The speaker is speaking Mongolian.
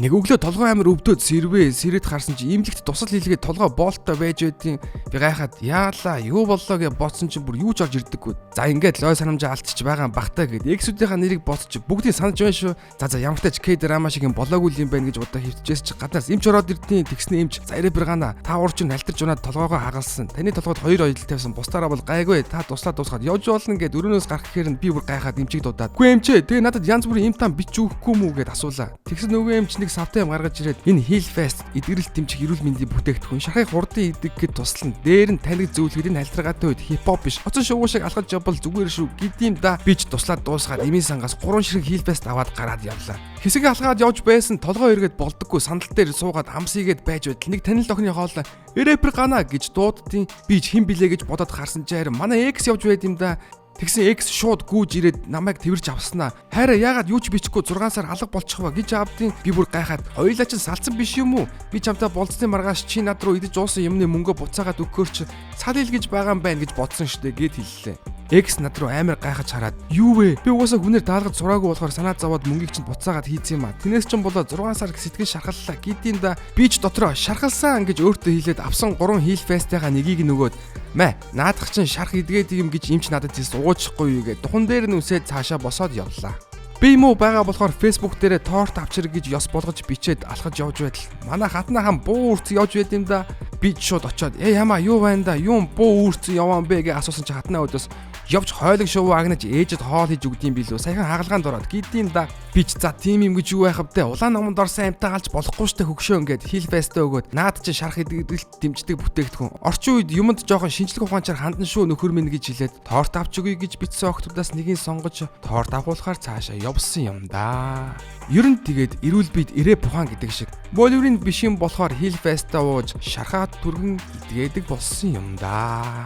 Нэг өглөө толгой амар өвдөд сэрээд харсан чи имлэгт тусал хийлгээд толгой боолттой байж байдیں۔ Би гайхаад яалаа юу боллоо гэж бодсон чи бүр юу ч орж ирдэггүй. За ингээд лой санамжаа алдчих байгаа бахтаа гэд эксүүдийнхаа нэрийг бодчих бүгдийг санаж байна шүү. За ямар ч тач К-драма шиг юм болоогүй юм байна гэж удаа хөвтжээс чи гаднаас эмч ороод ирдیں۔ Тэгснэ эмч за ирээ бэргана. Та урчин алтарч унаад толгойгоо хагалсан. Таны толгойд 2 оёл тавьсан. Бусдаараа бол гайгүй. Та туслаад дуусгаад явж болно гэд өрөөнөөс гарах гэхээр би бүр гайхаад эмчийг дуудаад. Үгүй эмчээ. Тэгээ надад янз бүрийн имтан бич өгөхгүй мүү гэд асуулаа. Тэгсэн нөгөө эмч нэг савтай юм гаргаж ирээд энэ Heal Fast эдгэрэлт дэмжих эрүүл мэндийн бүтээгдэхүүн шахах хурдан идэг гэд туслана. Дээр нь таныг зөвлөхөд энэ халтрагаатай үед хипхоп биш. Оцон шувуу шиг алхаж явбал зүгээр шүү гэдэм да. Би ч туслаад дуусгаад эмийн сангаас 3 ширхэг Heal Fast аваад гараад явлаа. Хэсэг алхаад явж байсан толгой эргээд болдоггүй сандал дээр суугаад амсыгээд байж байтал нэг танил охины хоолой эрепер гана гэж дууддیں۔ Би ч хэн билээ гэж бодоод харсан чи харин манай X явж байд юм да. Тэгсэн X шууд гүйж ирээд намайг тэрвэрч авснаа. Хайраа яагаад юу ч бичихгүй 6 сар алга болчихваа гэж аавдیں۔ Би бүр гайхаад хоёулаа ч салцсан биш юм уу? Би чамтай болцсны маргааш чи над руу идэж уусан юмны мөнгө буцаагаад өгөхөөр чи цал илгэж байгаа юм байна гэж бодсон штэ гэд хэллээ. X над руу амар гайхаж хараад юу вэ? Би угаасаа хүнээр даалгаж сураагүй болохоор санаа зовоод мөнгийг чинь буцаагаад хийсэн юм а. Тинээс ч болоо 6 сар сэтгэл шархаллаа гэдэм да. Би ч дотроо шархалсан гэж өөртөө хэлээд авсан 3 Heal Fast-ийнхаа нэгийг нөгөөд мэ наадах чинь шарх идгээд юм гэж эмч надад хэлсэн уучихгүй юу гэд духан дээр нь үсээд цаашаа босоод явлаа. Би муу байгаа болохоор Facebook дээрээ торт авчир гэж ёс болгож бичээд алхаж явж байтал манай хатнаахан буу үрц явж байд юм да. Би шууд очиод ямаа юу байна да? Юм буу үрц яваан бэ гэж асуусан чи хатнаа өдөөс явж хойлог шувуу агнаж ээжэд хоол хийж өгдөм билүү. Саяхан хагалгаанд ороод гэдэм да. Би ч за тийм юм гэж юу байх вэ? Улаан номонд орсон амтаа галж болохгүй штэ хөгшөө ингээд Heal Fast-аа өгөөд наад чи шарх идэгдэлт дэмждэг бүтээгдэхүүн. Орчин үед юмд жоохон шинжлэх ухаанчаар хандан шүү нөхөр минь гэж хэлээд торт авч өгье гэж бичсэн октодоос нэгийг сонгож торт авахулахаар цаашаа явсан юм да. Ер нь тэгээд эрүүл бийд ирээ пухаан гэдэг шиг боловрын биш юм болохоор Heal Fast-аа ууж шархаад түргэн идгээдэг болсон юм да.